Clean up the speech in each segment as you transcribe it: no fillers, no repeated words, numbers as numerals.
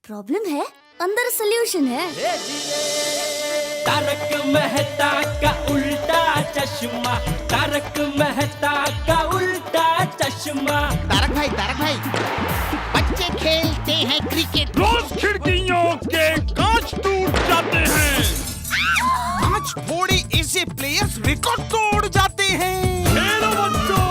Problem है, अंदर solution है। तारक मेहता का उल्टा चश्मा, तारक मेहता का उल्टा चश्मा। तारक भाई, बच्चे खेलते हैं क्रिकेट, रोज खिड़कियों के कांच टूट जाते हैं, आज थोड़े ऐसे प्लेयर्स रिकॉर्ड तोड़ जाते हैं। खेलो बच्चों।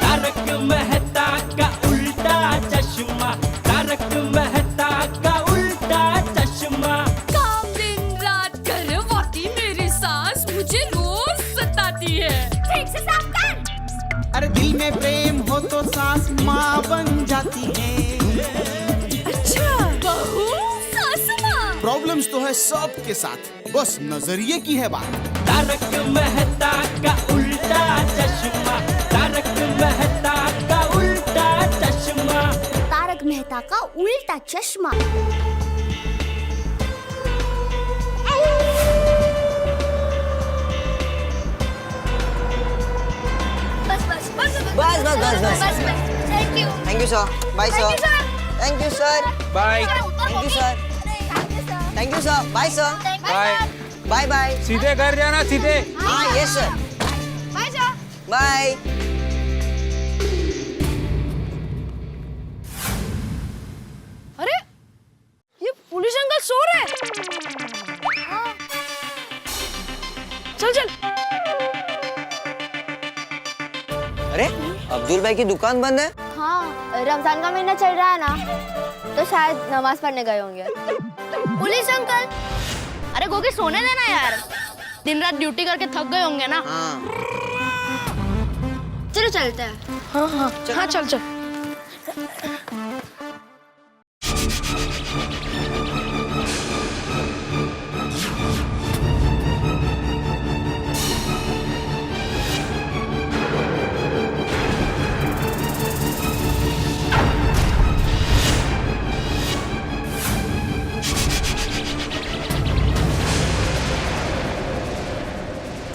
तारक मेहता का उल्टा चश्मा, तारक मेहता का उल्टा चश्मा। काम दिन रात करवाती मेरी सास मुझे रोज सताती है। ठीक से साफ कर। अरे दिल में प्रेम हो तो सास माँ बन जाती है। अच्छा, बहू सास माँ। प्रॉब्लम्स तो है सबके साथ, बस नजरिए की है बात। तारक मेहता का उल्टा चश्मा, तारक मेहता का उल्टा चश्मा। तारक मेहता का उल्टा चश्मा। बस। Thank you sir. Bye sir. Thank you sir. Bye. Thank you sir. Thank you sir. Bye sir. Bye. Bye bye. सीधे घर जाना, सीधे। हाँ यस सर। बाय जा। बाय। अरे ये पुलिस अंकल सो रहे हैं। चल। अरे अब्दुल भाई की दुकान बंद है। हाँ, रमजान का महीना चल रहा है ना, तो शायद नमाज पढ़ने गए होंगे। पुलिस अंकल, अरे गोगी सोने देना यार, दिन रात ड्यूटी करके थक गए होंगे ना। हाँ। चलो चलते हैं। हाँ चल।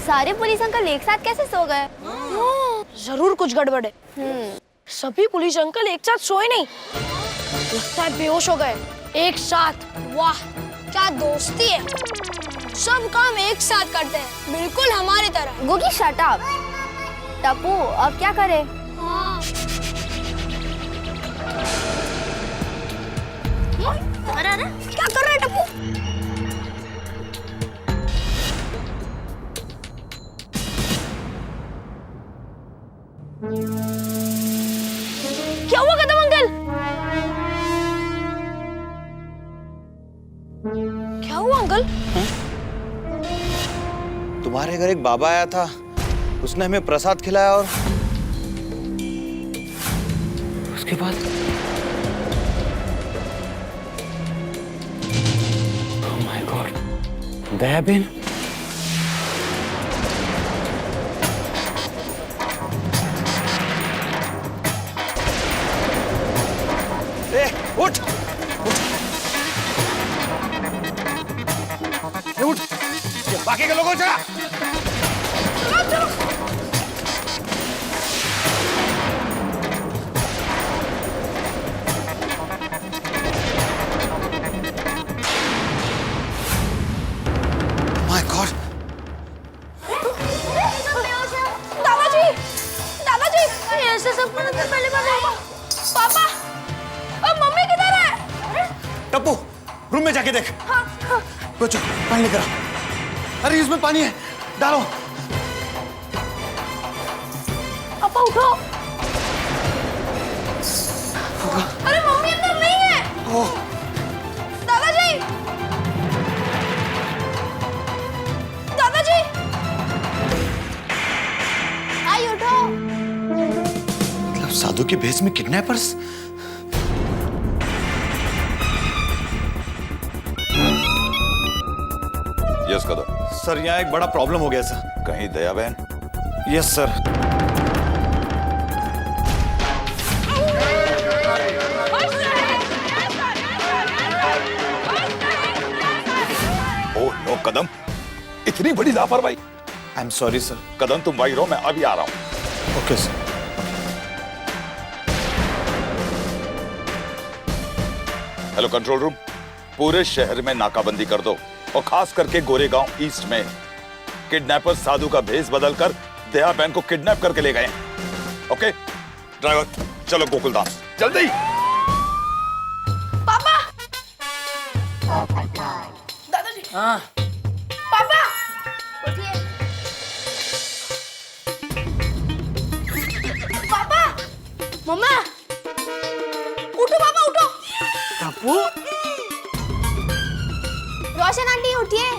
सारे पुलिस अंकल एक साथ कैसे सो गए? जरूर कुछ गड़बड़ है। सभी पुलिस अंकल एक साथ सोए नहीं, लगता है बेहोश हो गए एक साथ। वाह क्या दोस्ती है, सब काम एक साथ करते हैं, बिल्कुल हमारी तरह। Gogi shut up. टप्पू, अब क्या करें? अरे क्या कर रहे हैं टप्पू? क्या हुआ कदम अंकल? क्या हुआ अंकल? तुम्हारे घर एक बाबा आया था, उसने हमें प्रसाद खिलाया और उसके बाद ओह माय गॉड, दयाबेन। उठ उठ, ये बाकी के लोगों को चला। माय गॉड, दादाजी ऐसे सपना तो पहली बार देखा। पापा, अब मम्मी किधर है? टप्पू रूम में जाके देख। बच्चों पानी लेकर आओ। अरे इसमें पानी है, डालो। पापा उठो। अरे मम्मी अंदर नहीं है। ओह, दादाजी, आई उठो। मतलब साधु के भेष में किडनैपर्स। यस कदम। सर यहाँ एक बड़ा प्रॉब्लम हो गया सर। कहीं दया बहन? Yes sir. Oh no Kadam, इतनी बड़ी लापरवाही। I am sorry sir. Kadam तुम वहीं रहो, मैं अभी आ रहा हूँ। Okay sir. Hello control room, पूरे शहर में नाकाबंदी कर दो और खास करके गोरेगांव ईस्ट में किडनैपर साधु का भेष बदलकर दया बहन को किडनैप करके ले गए। ओके ड्राइवर, चलो गोकुलधाम जल्दी। पापा, दादाजी, हाँ पापा, पापा, मम्मा, उठो पापा, उठो। टप्पू, रोशन आंटी उठिए।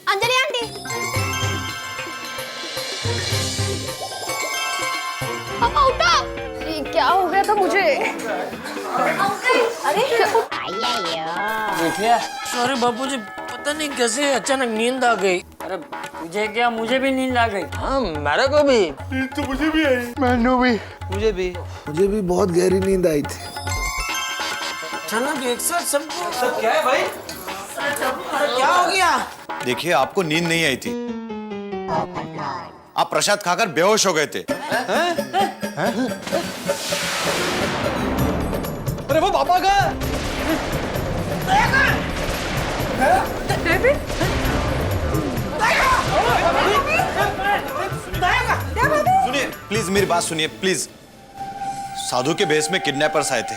अंजलि आंटी, पापा उठो। ये क्या हो गया था मुझे? अरे देखिए सॉरी बापूजी, पता नहीं कैसे अचानक नींद आ गई। अरे तुझे क्या, मुझे भी नींद आ गई। हाँ मेरे को भी। तो मुझे भी आई। मैनू भी। मुझे भी। मुझे भी बहुत गहरी नींद आई थी। अचानक एक साथ सबको। सब क्या है भाई? अरे क्या हो गया? देखिए आपको नींद नहीं आई थी, आप प्रसाद खाकर बेहोश हो गए थे। अरे वो पापा का। सुनिए प्लीज, मेरी बात सुनिए प्लीज। साधु के भेष में किडनैपर्स आए थे,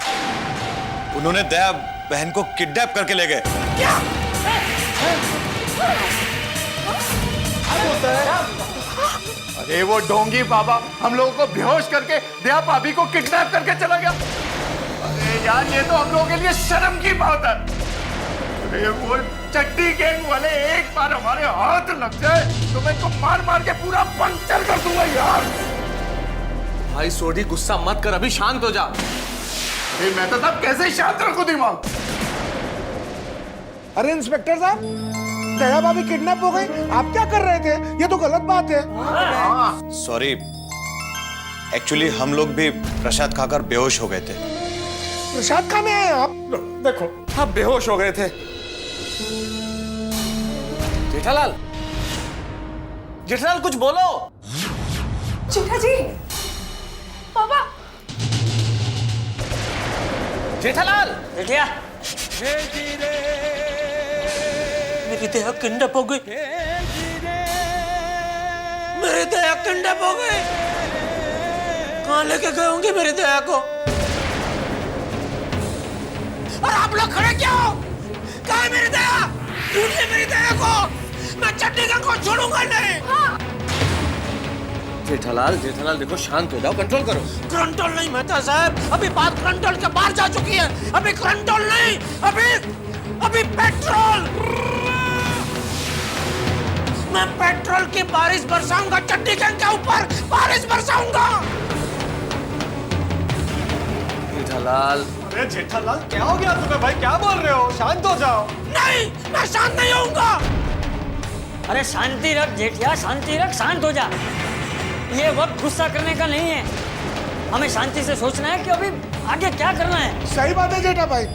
उन्होंने दया बहन को किडनैप करके ले गए। क्या? अरे वो ढोंगी बाबा हम लोगों को बेहोश करके दया भाभी को किडनैप करके चला गया। अरे यार ये तो हम लोगों के लिए शर्म की बात है। अरे वो चड्डी गैंग वाले एक बार हमारे हाथ लग जाए तो मैं इनको मार मार के पूरा पंक्चर कर दूंगा यार। भाई सोडी गुस्सा मत कर, अभी शांत हो जा। मैं तो साहब कैसे शांत रखूं दिमाग। अरे इंस्पेक्टर साहब, दया भाभी किडनैप हो गई, आप क्या कर रहे थे? ये तो गलत बात है। सॉरी, एक्चुअली हम लोग भी प्रसाद खाकर बेहोश हो गए थे। प्रसाद खाने आए आप? देखो आप बेहोश हो गए थे। जेठालाल, जेठालाल कुछ बोलो। जेठा जी, पापा, जेठालाल। जेठिया, मेरी दया किडनैप हो गई। मेरी दया किडनैप हो गई। कहाँ लेके गए होंगे मेरी दया को? और आप लोग खड़े क्या हो? कहाँ है मेरी दया? ढूंढिए मेरी दया को। मैं चंडीगढ़ को छोड़ूंगा नहीं। जेठालाल, जेठालाल देखो शांत हो जाओ, कंट्रोल करो। कंट्रोल नहीं मेहता साहब, अभी बात कंट्रोल के बाहर जा चुकी है। अभी कंट्रोल नहीं, अभी पेट्रोल। मैं पेट्रोल की बारिश बरसाऊंगा, चंडीगढ़ के ऊपर बारिश बरसाऊंगा। जेठालाल, अरे जेठालाल क्या हो गया तुम्हें भाई, क्या बोल रहे हो? शांत हो जाओ। नहीं, मैं शांत नहीं होऊंगा। अरे शांति रख जेठिया, शांति रख, शांत हो जा। ये वक्त गुस्सा करने का नहीं है, हमें शांति से सोचना है कि अभी आगे क्या करना है। सही बात है जेठा भाई।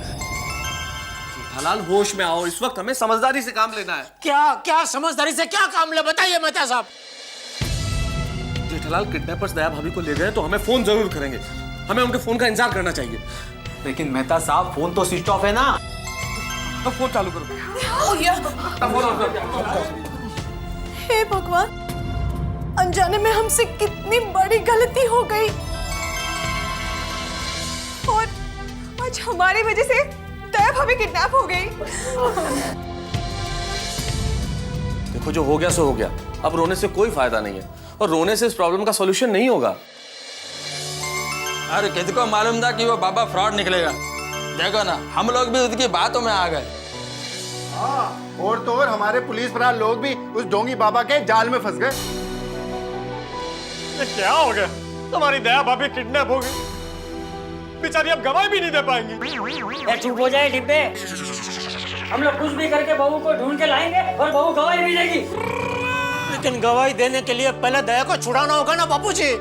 जेठालाल होश में आओ, इस वक्त हमें समझदारी से काम लेना है। क्या समझदारी से क्या काम ले, बताइए मेहता साहब। जेठालाल किडनैपर्स दया भाभी को ले गए तो हमें फोन जरूर करेंगे, हमें उनके फोन का इंतजार करना चाहिए। लेकिन मेहता साहब फोन तो स्विच ऑफ है ना। तो फोन चालू करो। हे भगवान, अनजाने में हमसे कितनी बड़ी गलती हो गई और आज हमारी वजह से दया भाभी किडनैप हो गई। देखो जो हो गया सो हो गया, अब रोने से कोई फायदा नहीं है और रोने से इस प्रॉब्लम का सॉल्यूशन नहीं होगा। अरे किसी को मालूम था कि वो बाबा फ्रॉड निकलेगा। देखो ना, हम लोग भी उसकी बातों में आ गए। और तो और हमारे पुलिस वाले लोग भी उस ढोंगी बाबा के जाल में फंस गए। क्या हो गया? तुम्हारी दया भाभी किडनैप हो गई, बेचारी अब गवाही भी नहीं दे पाएंगी। चुप हो जाए डिब्बे, हम लोग कुछ भी करके बहू को ढूंढ के लाएंगे और बहू गवाही भी देगी। लेकिन गवाही देने के लिए पहले दया को छुड़ाना होगा ना बापूजी।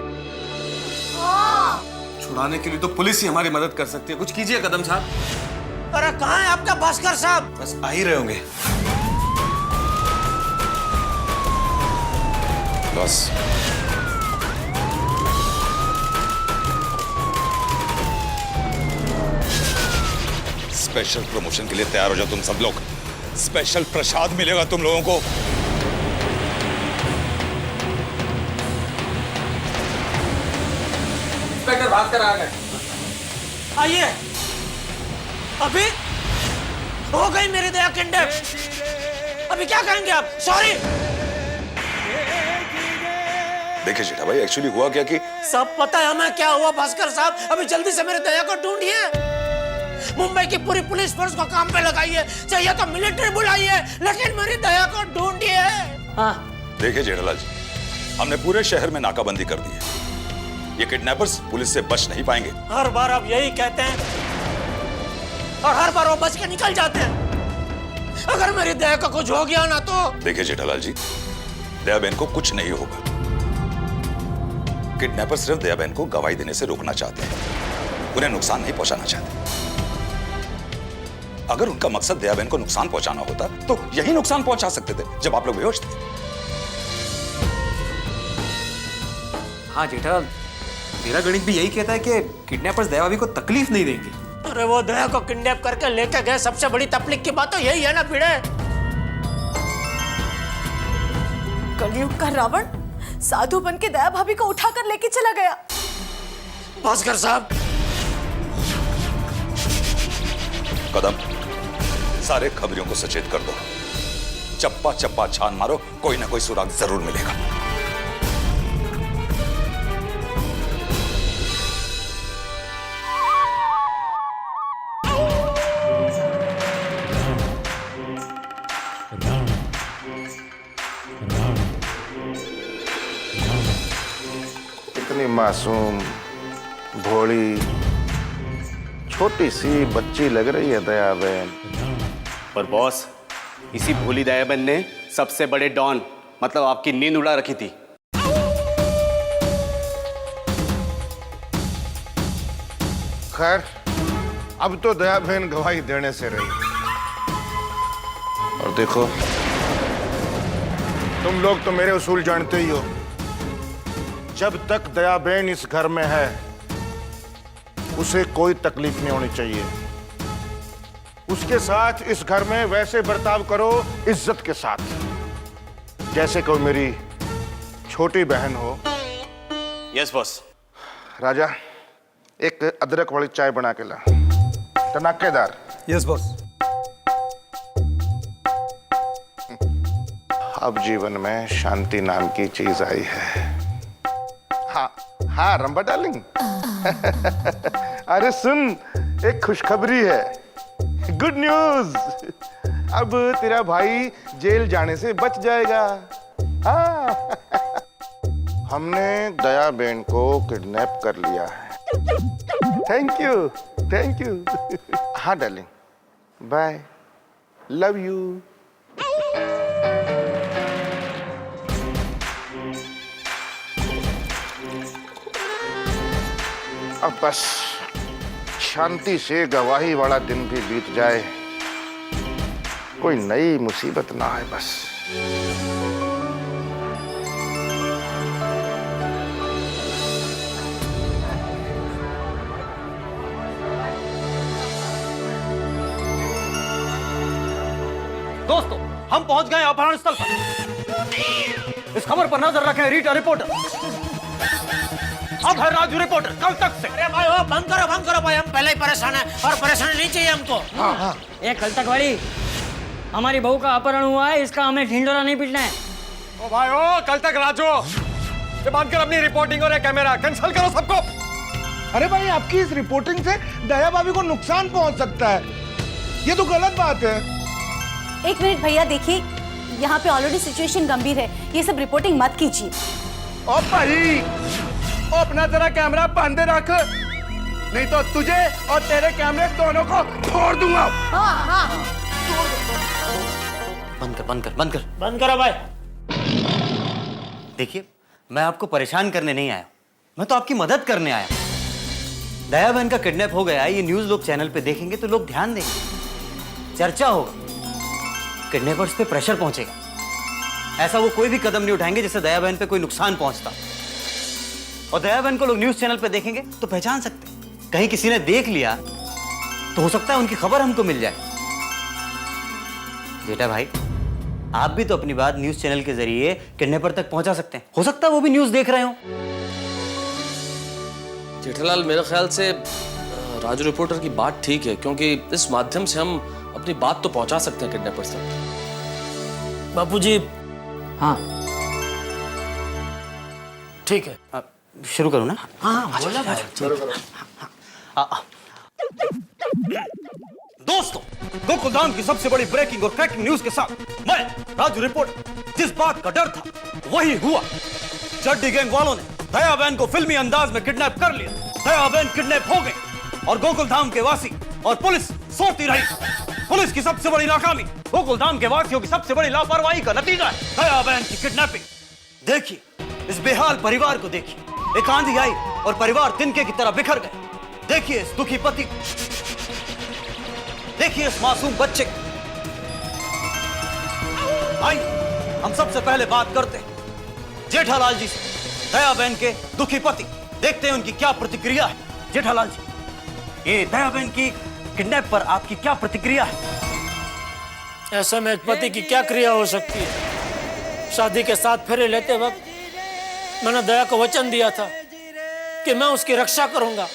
छुड़ाने के लिए तो पुलिस ही हमारी मदद कर सकती है, कुछ कीजिए कदम साहब। अरे कहाँ है आपका भास्कर साहब? बस आ ही रहे होंगे। बस स्पेशल प्रमोशन के लिए तैयार हो जाओ तुम सब लोग। स्पेशल प्रसाद मिलेगा तुम लोगों को। इंस्पेक्टर भास्कर आ गए। आइए। अभी हो गई मेरी दया किडनैप। अभी क्या करेंगे आप? सॉरी। देखिए जेठा भाई, एक्चुअली हुआ क्या कि सब पता है हमें क्या हुआ भास्कर साहब। अभी जल्दी से मेरे दया को ढूंढिए। मुंबई की पूरी पुलिस फोर्स को काम पे लगाइए, चाहिए तो मिलिट्री बुलाइए, लेकिन मेरी दया को ढूंढिए। हाँ। देखिए जेठालाल जी, हमने पूरे शहर में नाकाबंदी कर दी है। ये किडनैपर्स पुलिस से बच नहीं पाएंगे। हर बार आप यही कहते हैं और हर बार वो बच के निकल जाते हैं। अगर मेरी दया को कुछ हो गया ना तो। देखिए जेठालाल जी, दया बहन को कुछ नहीं होगा। किडनैपर सिर्फ दया बहन को गवाही देने से रोकना चाहते हैं, उन्हें नुकसान नहीं पहुंचाना चाहते। अगर उनका मकसद दया बहन को नुकसान पहुंचाना होता तो यही नुकसान पहुंचा सकते थे जब आप लोग बेहोश थे। हाँ जेठा, मेरा गणित भी यही कहता है कि किडनैपर्स दया भाभी को तकलीफ नहीं देंगे। अरे वो दया को किडनैप करके लेके गए, सबसे बड़ी तकलीफ की बात तो यही है ना भिड़े। कलयुग का रावण साधु बन के दया भाभी को उठाकर लेके चला गया। भास्कर साहब। कदम, सारे खबरियों को सचेत कर दो। चप्पा चप्पा छान मारो, कोई ना कोई सुराग जरूर मिलेगा। इतनी मासूम, भोली, छोटी सी बच्ची लग रही है दया बहन। पर बॉस, इसी भोली दया बहन ने सबसे बड़े डॉन मतलब आपकी नींद उड़ा रखी थी। खैर, अब तो दया बहन गवाही देने से रही। और देखो, तुम लोग तो मेरे उसूल जानते ही हो। जब तक दया बहन इस घर में है, उसे कोई तकलीफ नहीं होनी चाहिए। उसके साथ इस घर में वैसे बर्ताव करो, इज्जत के साथ, जैसे कोई मेरी छोटी बहन हो। Yes boss. राजा, एक अदरक वाली चाय बना के ला, टनाकेदार। Yes boss. अब जीवन में शांति नाम की चीज आई है। हाँ हाँ रंबा डार्लिंग। अरे सुन, एक खुशखबरी है, गुड न्यूज। अब तेरा भाई जेल जाने से बच जाएगा। हाँ। हमने दया बहन को किडनैप कर लिया है। Thank you, thank you. हाँ डार्लिंग, बाय, लव यू। अब बस शांति से गवाही वाला दिन भी बीत जाए, कोई नई मुसीबत ना आए बस। दोस्तों, हम पहुंच गए अपहरण स्थल पर। इस खबर पर नजर रखें रीटा रिपोर्टर। अब है राजू रिपोर्टर कल तक से। अरे भाई वो बंद करो भाई, हम पहले ही परेशान हैं और परेशानी नहीं चाहिए हमको। हाँ। ये कल तक वाली हमारी बहू का अपहरण हुआ है, इसका हमें ढिंडोरा नहीं पीटना है। ओ भाई ओ, कल तक राजू, ये बंद कर अपनी रिपोर्टिंग और ये कैमरा कैंसिल करो सबको। अरे भाई, आपकी इस रिपोर्टिंग से दया भाभी को नुकसान पहुंच सकता है, ये तो गलत बात है। एक मिनट भैया, देखिए यहाँ पे ऑलरेडी सिचुएशन गंभीर है, ये सब रिपोर्टिंग मत कीजिए। ओ भाई, अपना जरा कैमरा बंद रख, नहीं तो तुझे और तेरे कैमरे दोनों को फोड़ दूंगा। हाँ। बंद करो भाई। देखिए, मैं आपको परेशान करने नहीं आया, मैं तो आपकी मदद करने आया। दया बहन का किडनैप हो गया है, ये न्यूज लोग चैनल पे देखेंगे तो लोग ध्यान देंगे, चर्चा होगा, किडनैपर्स पे प्रेशर पहुंचेगा। ऐसा वो कोई भी कदम नहीं उठाएंगे जिससे दया बहन पे कोई नुकसान पहुंचता। और दया बहन को लोग न्यूज चैनल पे देखेंगे तो पहचान सकते हैं। कहीं किसी ने देख लिया तो हो सकता है उनकी खबर हमको मिल जाए। जेठा भाई, आप भी तो अपनी बात न्यूज चैनल के जरिए किडनैपर तक पहुंचा सकते हैं। हो सकता है वो भी न्यूज देख रहे हो। जेठालाल, मेरे ख्याल से राजू रिपोर्टर की बात ठीक है, क्योंकि इस माध्यम से हम अपनी बात तो पहुंचा सकते हैं किडनैपर्स तक। बापूजी, हाँ ठीक है, शुरू करूं ना? हाँ बोला दोस्तों, गोकुलधाम की सबसे बड़ी ब्रेकिंग और क्रैकिंग न्यूज के साथ मैं राजू रिपोर्टर। जिस बात का डर था वही हुआ। चड्डी गैंग वालों ने दया बहन को फिल्मी अंदाज में किडनैप कर लिया। दया बहन किडनैप हो गई और गोकुलधाम के वासी और पुलिस सोती रही। पुलिस की सबसे बड़ी नाकामी गोकुलधाम के वासियों की सबसे बड़ी लापरवाही का नतीजा है दया बहन की किडनैपिंग। देखिए, इस बेहाल परिवार को देखिए। एक आंधी आई और परिवार तिनके की तरह बिखर गए। देखिए इस दुखी पति, देखिए इस मासूम बच्चे। आइए हम सबसे पहले बात करते हैं जेठालाल जी से, दया बहन के दुखी पति। देखते हैं उनकी क्या प्रतिक्रिया है। जेठालाल जी, ये दया बहन की किडनैप पर आपकी क्या प्रतिक्रिया है? ऐसे में एक पति की क्या क्रिया हो सकती है? शादी के साथ फेरे लेते वक्त मैंने दया को वचन दिया था कि मैं उसकी रक्षा करूंगा,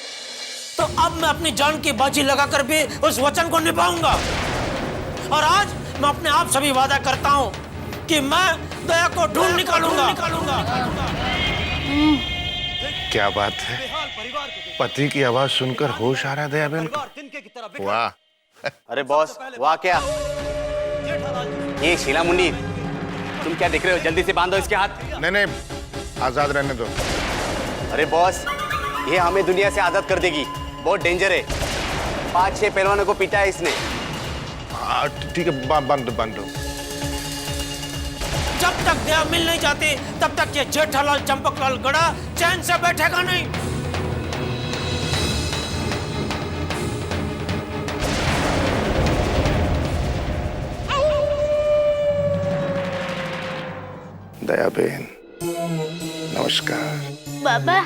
तो अब मैं अपनी जान की बाजी लगाकर भी उस वचन को निभाऊंगा। और आज मैं अपने आप से भी वादा करता हूं कि मैं दया को ढूंढ निकालूंगा। क्या बात है, पति की आवाज सुनकर होश आ रहा है दया बहन को। वाह। अरे बॉस, वाह क्या? ये शीला मुन्नी, तुम क्या देख रहे हो? जल्दी से बांधो इसके हाथ। नहीं, आजाद रहने दो। अरे बॉस, ये हमें दुनिया से आजाद कर देगी। बहुत डेंजर है। 5-6 पहलवानों को पीटा है इसने। ठीक है, बांध दो। जब तक दया मिल नहीं जाती तब तक ये जेठालाल चंपकलाल गड़ा चैन से बैठेगा नहीं। दया बहन, नमस्कार। बाबा,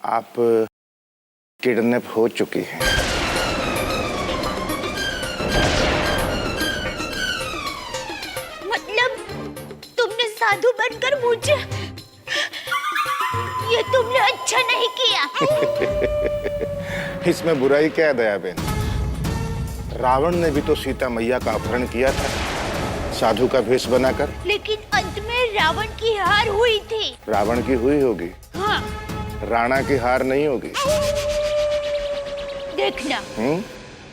आप किडनैप हो चुकी हैं। मतलब तुमने साधु बनकर मुझे, ये तुमने अच्छा नहीं किया। इसमें बुराई क्या है दया बहन? रावण ने भी तो सीता मैया का अपहरण किया था साधु का भेष बनाकर। लेकिन अंत में रावण की हार हुई थी। रावण की हुई होगी, हाँ। राणा की हार नहीं होगी। देखना,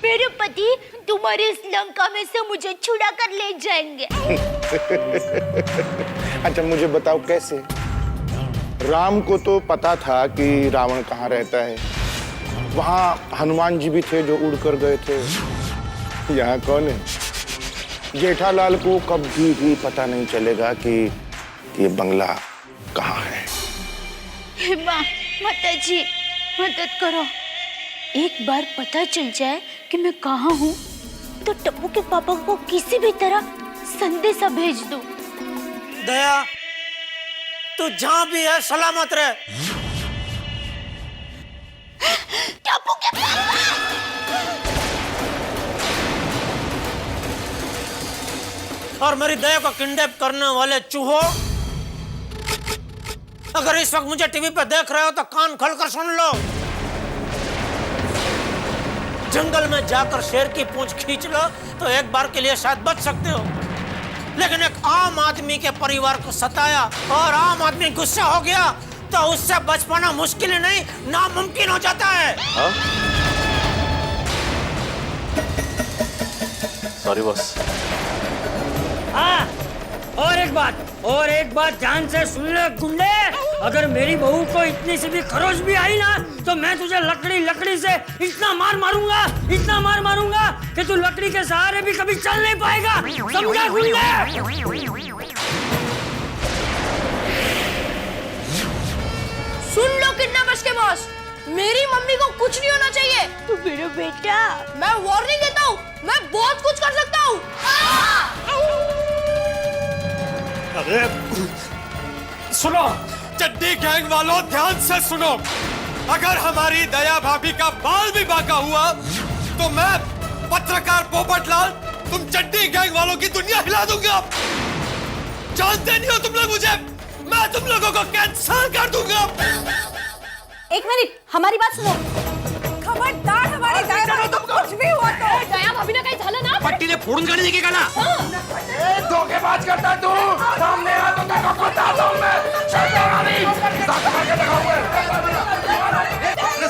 मेरे पति तुम्हारे इस लंका में से मुझे छुड़ा कर ले जाएंगे। अच्छा मुझे बताओ कैसे? राम को तो पता था कि रावण कहाँ रहता है। वहाँ हनुमान जी भी थे जो उड़ कर गए थे। यहाँ कौन है? जेठालाल को कभी भी पता नहीं चलेगा कि ये बंगला कहाँ है। हे माँ, माता जी मदद करो। एक बार पता चल जाए कि मैं कहाँ हूँ तो टप्पू के पापा को किसी भी तरह संदेशा भेज दूं। दया, तू जहाँ भी है सलामत रहे। टप्पू के पापा! और मेरी दया को किडनैप करने वाले चूहों, अगर इस वक्त मुझे टीवी पे देख रहे हो तो कान खोलकर सुन लो। जंगल में जाकर शेर की पूंछ खींच लो तो एक बार के लिए शायद बच सकते हो, लेकिन एक आम आदमी के परिवार को सताया और आम आदमी गुस्सा हो गया तो उससे बच पाना मुश्किल ही नहीं नामुमकिन हो जाता है। Sorry boss. हाँ, और एक बात ध्यान से सुन ले गुंडे। अगर मेरी बहू को इतनी सी भी खरोच भी आई ना तो मैं तुझे लकड़ी से इतना मार मारूंगा कि तू लकड़ी के सहारे भी कभी चल नहीं पाएगा। समझा गुंडे? सुन लो किडनैपर्स के बॉस, मेरी मम्मी को कुछ नहीं होना चाहिए। तू मेरा बेटा, मैं वार्निंग देता हूँ, मैं बहुत कुछ कर सकता हूँ। अरे सुनो, चड्डी गैंग वालों ध्यान से सुनो। अगर हमारी दया भाभी का बाल भी बांका हुआ तो मैं पत्रकार पोपटलाल तुम चड्डी गैंग वालों की दुनिया हिला दूंगा। जानते नहीं हो तुम लोग मुझे, मैं तुम लोगों को कैंसल कर दूंगा। एक मिनट, हमारी बात सुनो। खबरदार हमारी दया भाभी को कुछ भी हुआ तो दया भाभी ने काही झालं ना, पट्टी ने फोड़ून गाड़ी देके गाला। धोखेबाज करता है तू, सामने आ तो तेरे को बताता हूं मैं। चल रानी, साथ करके दिखाऊंगा।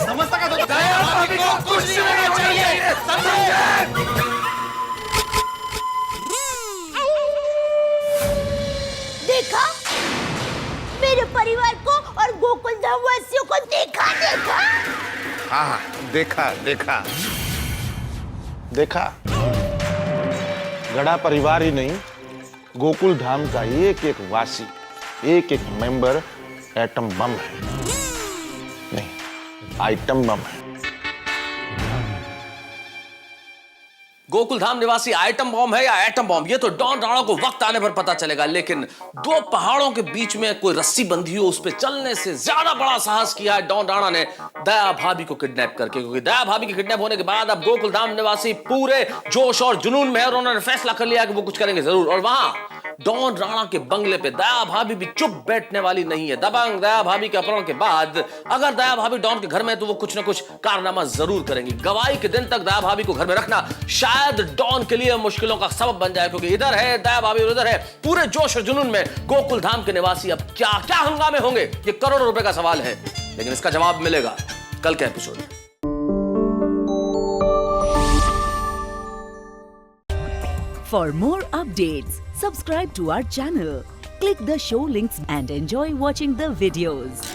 समझता का तो दया भाभी को कुछ नहीं होना चाहिए, समझे? देखा मेरे परिवार को और गोकुल धाम वासियों को देखा। हाँ, देखा देखा देखा। गड़ा परिवार ही नहीं, गोकुल धाम का एक एक वासी, एक एक मेंबर एटम बम है। नहीं, आइटम बम है। गोकुल धाम निवासी आइटम बॉम्ब है या एटम बॉम्ब, ये तो डॉन राणा को वक्त आने पर पता चलेगा। लेकिन दो पहाड़ों के बीच में कोई रस्सी बंधी हो, उस पे चलने से ज्यादा बड़ा साहस किया है डॉन राणा ने दया भाभी को किडनैप करके। क्योंकि दया भाभी के किडनैप होने के बाद अब गोकुल धाम निवासी पूरे जोश और जुनून में है और उन्होंने फैसला कर लिया कि वो कुछ करेंगे जरूर। और वहां डॉन राणा के बंगले पे दया भाभी भी चुप बैठने वाली नहीं है। दबंग दया भाभी के अपहरण के बाद अगर दया भाभी डॉन के घर में है तो वो कुछ ना कुछ कारनामा जरूर करेंगी। गवाही के दिन तक दया भाभी को घर में रखना शायद डॉन के लिए मुश्किलों का सबब बन जाए। क्योंकि इधर है दया भाभी और उधर है पूरे जोश और जुनून में गोकुल धाम के निवासी। अब क्या क्या हंगामे होंगे, ये करोड़ों रुपए का सवाल है, लेकिन इसका जवाब मिलेगा कल के एपिसोड में। For more updates, subscribe to our channel, click the show links and enjoy watching the videos.